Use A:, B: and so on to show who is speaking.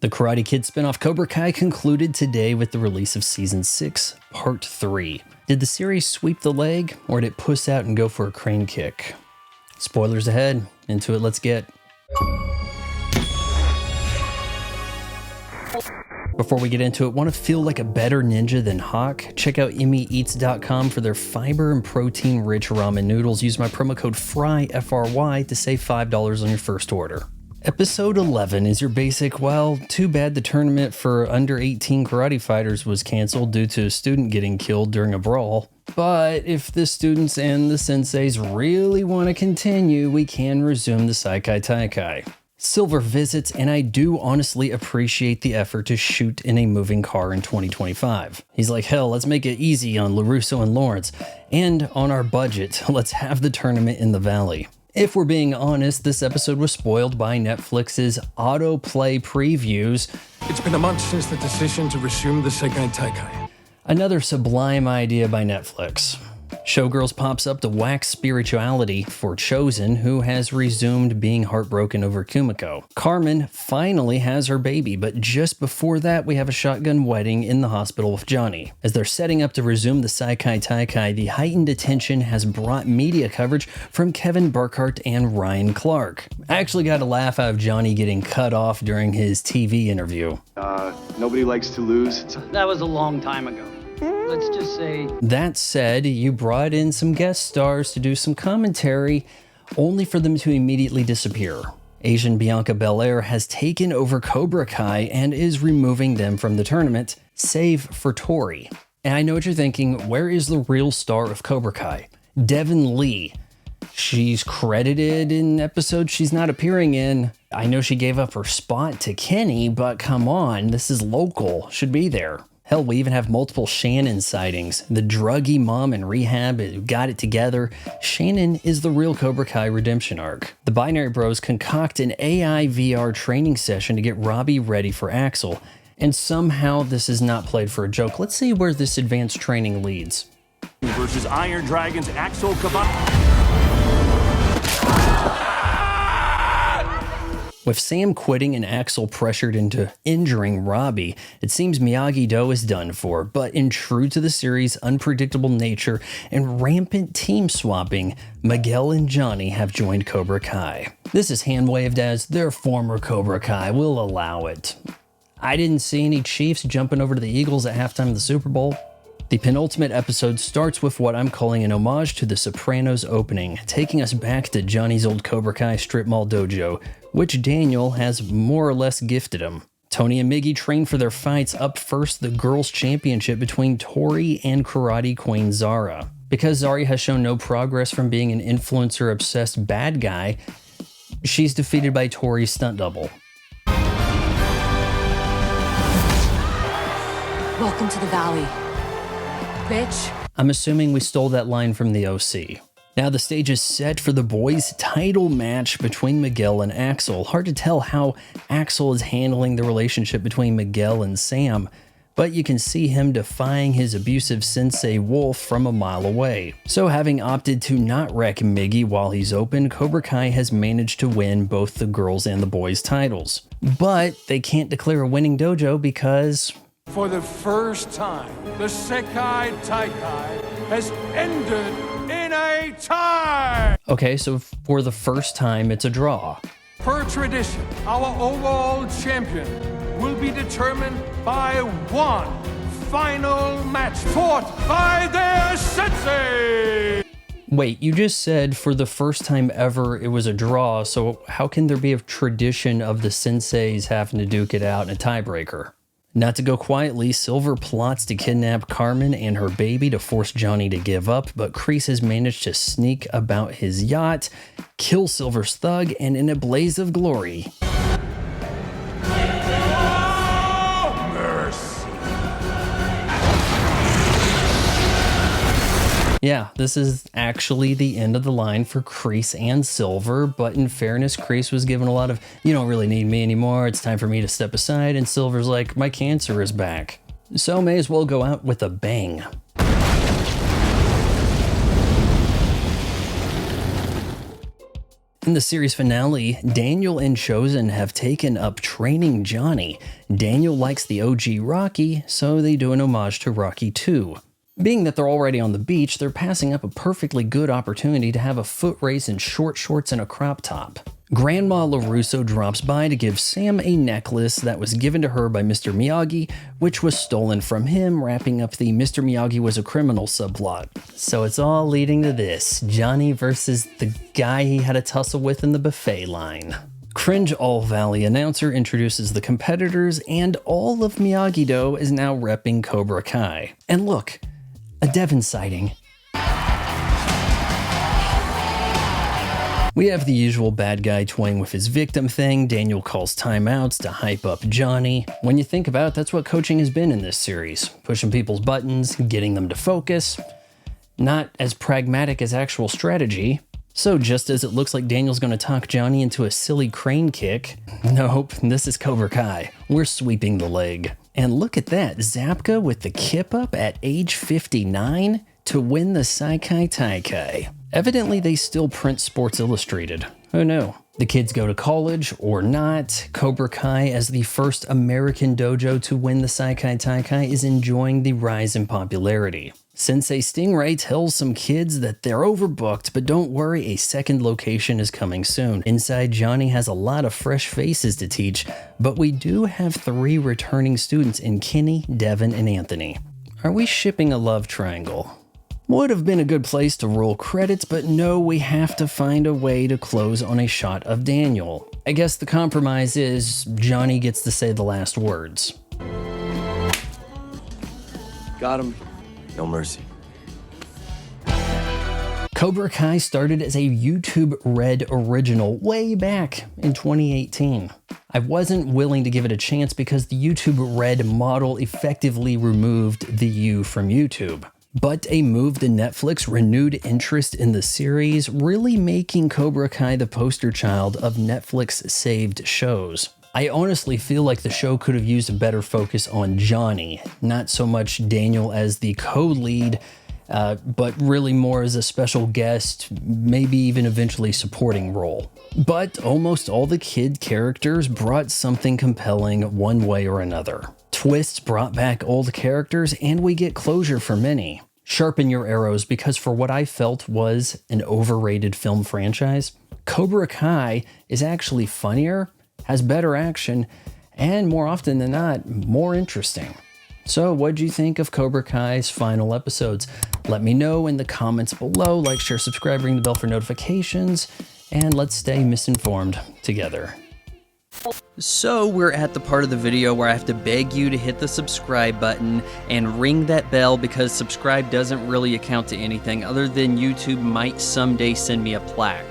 A: The Karate Kid spinoff Cobra Kai concluded today with the release of Season 6, Part 3. Did the series sweep the leg, or did it puss out and go for a crane kick? Spoilers ahead. Into it, let's get. Before we get into it, want to feel like a better ninja than Hawk? Check out immyeats.com for their fiber and protein-rich ramen noodles. Use my promo code FRY, F-R-Y, to save $5 on your first order. Episode 11 is your basic, well, too bad the tournament for under 18 karate fighters was canceled due to a student getting killed during a brawl. But if the students and the senseis really want to continue, we can resume the Seikai Taikai. Silver visits, and I do honestly appreciate the effort to shoot in a moving car in 2025. He's like, hell, let's make it easy on LaRusso and Lawrence. And on our budget, let's have the tournament in the valley. If we're being honest, this episode was spoiled by Netflix's autoplay previews.
B: It's been a month since the decision to resume the Seikai Taikai.
A: Another sublime idea by Netflix. Showgirls pops up to wax spirituality for Chosen, who has resumed being heartbroken over Kumiko. Carmen finally has her baby, but just before that, we have a shotgun wedding in the hospital with Johnny. As they're setting up to resume the Seikai Taikai, the heightened attention has brought media coverage from Kevin Burkhardt and Ryan Clark. I actually got a laugh out of Johnny getting cut off during his TV interview.
C: Nobody likes to lose.
D: That was a long time ago. Let's just say...
A: That said, you brought in some guest stars to do some commentary, only for them to immediately disappear. Asian Bianca Belair has taken over Cobra Kai and is removing them from the tournament, save for Tori. And I know what you're thinking, where is the real star of Cobra Kai? Devin Lee. She's credited in episodes she's not appearing in. I know she gave up her spot to Kenny, but come on, this is local, should be there. Hell, we even have multiple Shannon sightings. The druggy mom in rehab who got it together. Shannon is the real Cobra Kai redemption arc. The Binary Bros concoct an AI VR training session to get Robbie ready for Axel. And somehow this is not played for a joke. Let's see where this advanced training leads.
E: Versus Iron Dragon's Axel Cavani.
A: With Sam quitting and Axel pressured into injuring Robbie, it seems Miyagi-Do is done for, but in true to the series' unpredictable nature and rampant team swapping, Miguel and Johnny have joined Cobra Kai. This is hand-waved as their former Cobra Kai, we'll allow it. I didn't see any Chiefs jumping over to the Eagles at halftime of the Super Bowl. The penultimate episode starts with what I'm calling an homage to The Sopranos opening, taking us back to Johnny's old Cobra Kai strip mall dojo, which Daniel has more or less gifted him. Tony and Miggy train for their fights. Up first, the girls' championship between Tori and karate queen Zara. Because Zari has shown no progress from being an influencer-obsessed bad guy, she's defeated by Tori's stunt double.
F: Welcome to the valley, bitch.
A: I'm assuming we stole that line from the OC. Now the stage is set for the boys' title match between Miguel and Axel. Hard to tell how Axel is handling the relationship between Miguel and Sam, but you can see him defying his abusive sensei Wolf from a mile away. So having opted to not wreck Miggy while he's open, Cobra Kai has managed to win both the girls' and the boys' titles. But they can't declare a winning dojo because...
B: For the first time, the Seikai Taikai has ended in a tie!
A: Okay, so for the first time, it's a draw.
B: Per tradition, our overall champion will be determined by one final match fought by their sensei!
A: Wait, you just said for the first time ever it was a draw, so how can there be a tradition of the senseis having to duke it out in a tiebreaker? Not to go quietly, Silver plots to kidnap Carmen and her baby to force Johnny to give up, but Kreese has managed to sneak about his yacht, kill Silver's thug, and in a blaze of glory... Yeah, this is actually the end of the line for Kreese and Silver, but in fairness, Kreese was given a lot of, you don't really need me anymore, it's time for me to step aside, and Silver's like, my cancer is back. So may as well go out with a bang. In the series finale, Daniel and Chosen have taken up training Johnny. Daniel likes the OG Rocky, so they do an homage to Rocky 2. Being that they're already on the beach, they're passing up a perfectly good opportunity to have a foot race in short shorts and a crop top. Grandma LaRusso drops by to give Sam a necklace that was given to her by Mr. Miyagi, which was stolen from him, wrapping up the Mr. Miyagi was a criminal subplot. So it's all leading to this, Johnny versus the guy he had a tussle with in the buffet line. Cringe All Valley announcer introduces the competitors, and all of Miyagi-Do is now repping Cobra Kai. And look, a Devon sighting. We have the usual bad guy toying with his victim thing. Daniel calls timeouts to hype up Johnny. When you think about it, that's what coaching has been in this series. Pushing people's buttons, getting them to focus. Not as pragmatic as actual strategy. So just as it looks like Daniel's going to talk Johnny into a silly crane kick, nope, this is Cobra Kai. We're sweeping the leg. And look at that, Zapka with the kip up at age 59 to win the Saikai Taikai. Evidently they still print Sports Illustrated. Who knew? The kids go to college or not. Cobra Kai, as the first American dojo to win the Saikai Taikai, is enjoying the rise in popularity. Sensei Stingray tells some kids that they're overbooked, but don't worry, a second location is coming soon. Inside, Johnny has a lot of fresh faces to teach, but we do have 3 returning students in Kenny, Devin, and Anthony. Are we shipping a love triangle? Would have been a good place to roll credits, but no, we have to find a way to close on a shot of Daniel. I guess the compromise is Johnny gets to say the last words.
C: Got him. No mercy.
A: Cobra Kai started as a YouTube Red original way back in 2018. I wasn't willing to give it a chance because the YouTube Red model effectively removed the U from YouTube. But a move to Netflix renewed interest in the series, really making Cobra Kai the poster child of Netflix saved shows. I honestly feel like the show could have used a better focus on Johnny, not so much Daniel as the co-lead, but really more as a special guest, maybe even eventually supporting role. But almost all the kid characters brought something compelling one way or another. Twists brought back old characters, and we get closure for many. Sharpen your arrows, because for what I felt was an overrated film franchise, Cobra Kai is actually funnier, has better action, and more often than not, more interesting. So what'd you think of Cobra Kai's final episodes? Let me know in the comments below. Like, share, subscribe, ring the bell for notifications, and let's stay misinformed together.
G: So we're at the part of the video where I have to beg you to hit the subscribe button and ring that bell, because subscribe doesn't really account to anything other than YouTube might someday send me a plaque.